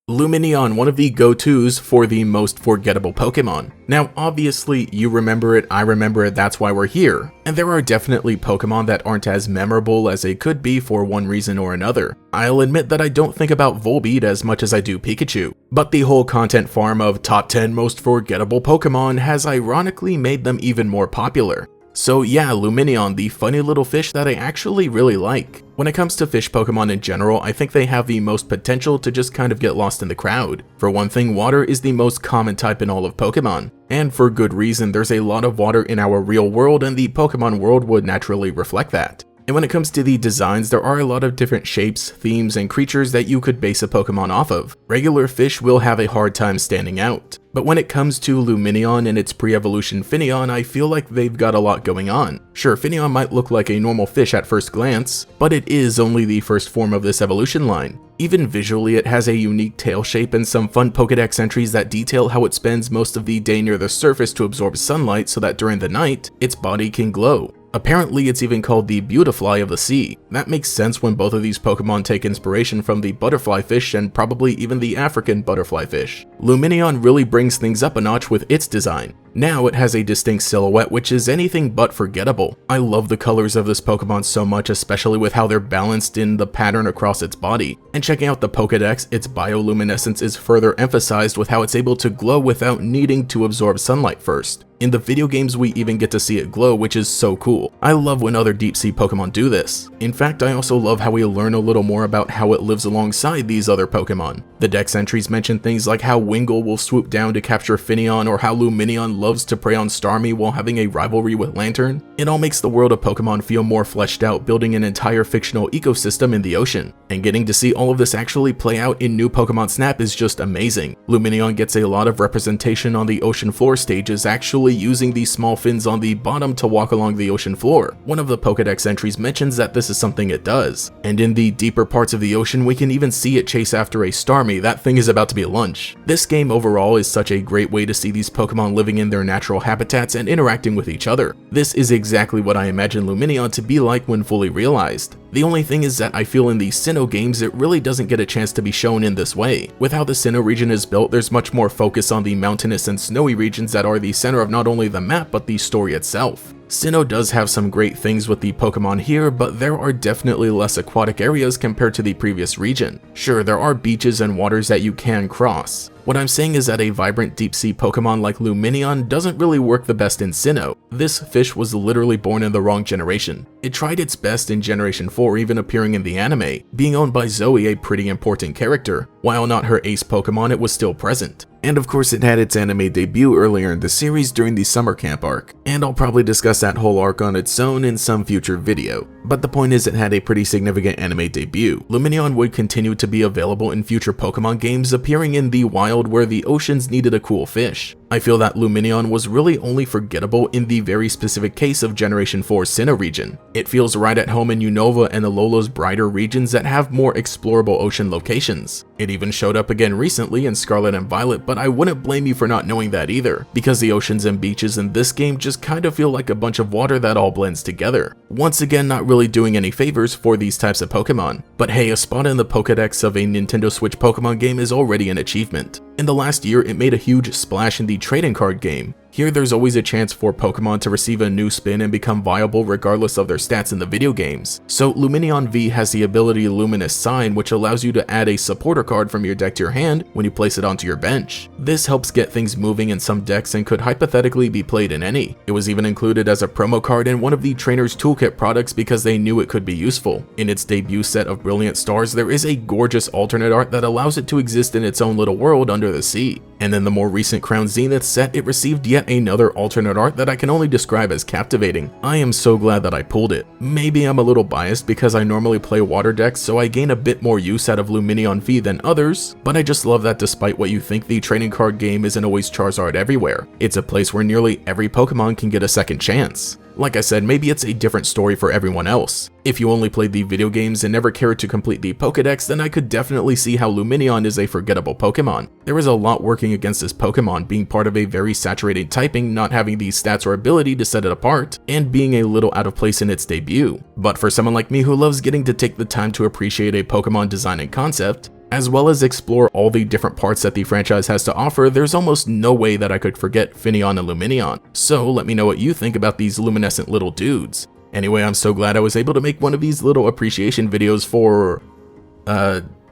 Lumineon, one of the go-tos for the most forgettable Pokemon. Now, obviously, you remember it, I remember it, that's why we're here. And there are definitely Pokemon that aren't as memorable as they could be for one reason or another. I'll admit that I don't think about Volbeat as much as I do Pikachu. But the whole content farm of top 10 most forgettable Pokemon has ironically made them even more popular. So yeah, Lumineon, the funny little fish that I actually really like. When it comes to fish Pokemon in general, I think they have the most potential to just kind of get lost in the crowd. For one thing, water is the most common type in all of Pokemon. And for good reason, there's a lot of water in our real world and the Pokemon world would naturally reflect that. And when it comes to the designs, there are a lot of different shapes, themes, and creatures that you could base a Pokemon off of. Regular fish will have a hard time standing out. But when it comes to Lumineon and its pre-evolution Finneon, I feel like they've got a lot going on. Sure, Finneon might look like a normal fish at first glance, but it is only the first form of this evolution line. Even visually, it has a unique tail shape and some fun Pokédex entries that detail how it spends most of the day near the surface to absorb sunlight so that during the night, its body can glow. Apparently, it's even called the Beautifly of the Sea. That makes sense when both of these Pokemon take inspiration from the butterfly fish and probably even the African butterfly fish. Lumineon really brings things up a notch with its design. Now it has a distinct silhouette which is anything but forgettable. I love the colors of this Pokemon so much, especially with how they're balanced in the pattern across its body. And checking out the Pokédex, its bioluminescence is further emphasized with how it's able to glow without needing to absorb sunlight first. In the video games, we even get to see it glow, which is so cool. I love when other deep sea Pokemon do this. In fact, I also love how we learn a little more about how it lives alongside these other Pokemon. The Dex entries mention things like how Wingull will swoop down to capture Finneon, or how Lumineon loves to prey on Starmie while having a rivalry with Lantern. It all makes the world of Pokemon feel more fleshed out, building an entire fictional ecosystem in the ocean. And getting to see all of this actually play out in new Pokemon Snap is just amazing. Lumineon gets a lot of representation on the ocean floor stages, actually using these small fins on the bottom to walk along the ocean floor. One of the Pokédex entries mentions that this is something it does. And in the deeper parts of the ocean, we can even see it chase after a Starmie. That thing is about to be lunch. This game overall is such a great way to see these Pokemon living in their natural habitats and interacting with each other. This is exactly what I imagine Lumineon to be like when fully realized. The only thing is that I feel in the Sinnoh games it really doesn't get a chance to be shown in this way. With how the Sinnoh region is built, there's much more focus on the mountainous and snowy regions that are the center of not only the map but the story itself. Sinnoh does have some great things with the Pokemon here, but there are definitely less aquatic areas compared to the previous region. Sure, there are beaches and waters that you can cross. What I'm saying is that a vibrant deep sea Pokemon like Lumineon doesn't really work the best in Sinnoh. This fish was literally born in the wrong generation. It tried its best in Generation 4, even appearing in the anime, being owned by Zoe, a pretty important character. While not her ace Pokemon, it was still present. And of course it had its anime debut earlier in the series during the summer camp arc, and I'll probably discuss that whole arc on its own in some future video. But the point is it had a pretty significant anime debut. Lumineon would continue to be available in future Pokemon games, appearing in the wild where the oceans needed a cool fish. I feel that Lumineon was really only forgettable in the very specific case of Generation 4's Sinnoh region. It feels right at home in Unova and Alola's brighter regions that have more explorable ocean locations. It even showed up again recently in Scarlet and Violet, but I wouldn't blame you for not knowing that either, because the oceans and beaches in this game just kind of feel like a bunch of water that all blends together. Once again, not really doing any favors for these types of Pokemon. But hey, a spot in the Pokédex of a Nintendo Switch Pokemon game is already an achievement. In the last year, it made a huge splash in the trading card game. Here, there's always a chance for Pokemon to receive a new spin and become viable regardless of their stats in the video games. So Lumineon V has the ability Luminous Sign, which allows you to add a supporter card from your deck to your hand when you place it onto your bench. This helps get things moving in some decks and could hypothetically be played in any. It was even included as a promo card in one of the Trainer's Toolkit products because they knew it could be useful. In its debut set of Brilliant Stars, there is a gorgeous alternate art that allows it to exist in its own little world under the sea. And in the more recent Crown Zenith set, it received yet another alternate art that I can only describe as captivating. I am so glad that I pulled it. Maybe I'm a little biased because I normally play water decks, so I gain a bit more use out of Lumineon V than others, but I just love that despite what you think, the trading card game isn't always Charizard everywhere. It's a place where nearly every Pokemon can get a second chance. Like I said, maybe it's a different story for everyone else. If you only played the video games and never cared to complete the Pokédex, then I could definitely see how Lumineon is a forgettable Pokemon. There is a lot working against this Pokemon, being part of a very saturated typing, not having the stats or ability to set it apart, and being a little out of place in its debut. But for someone like me who loves getting to take the time to appreciate a Pokemon design and concept, As well as explore all the different parts that the franchise has to offer, there's almost no way that I could forget Finneon and Lumineon. So let me know what you think about these luminescent little dudes. Anyway, I'm so glad I was able to make one of these little appreciation videos for,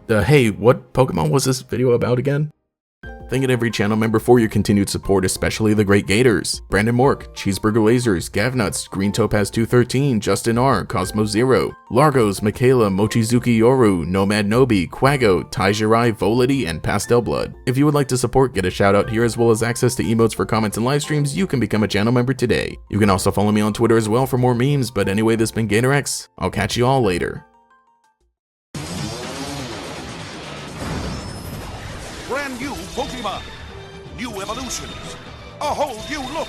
hey, what Pokemon was this video about again? Thanking every channel member for your continued support, especially the great Gators, Brandon Mork, Cheeseburger Lasers, Gavnuts, Green Topaz 213, Justin R, Cosmo Zero, Largos, Michaela, Mochizuki Yoru, Nomad Nobi, Quago, Taijirai, Volity, and Pastel Blood. If you would like to support, get a shout out here as well as access to emotes for comments and live streams, you can become a channel member today. You can also follow me on Twitter as well for more memes, but anyway, this has been GatorEX. I'll catch you all later. Brand new Pokemon, new evolutions, a whole new look.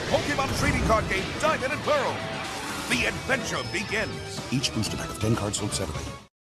Pokemon trading card game Diamond and Pearl. The adventure begins. Each booster pack of 10 cards sold separately.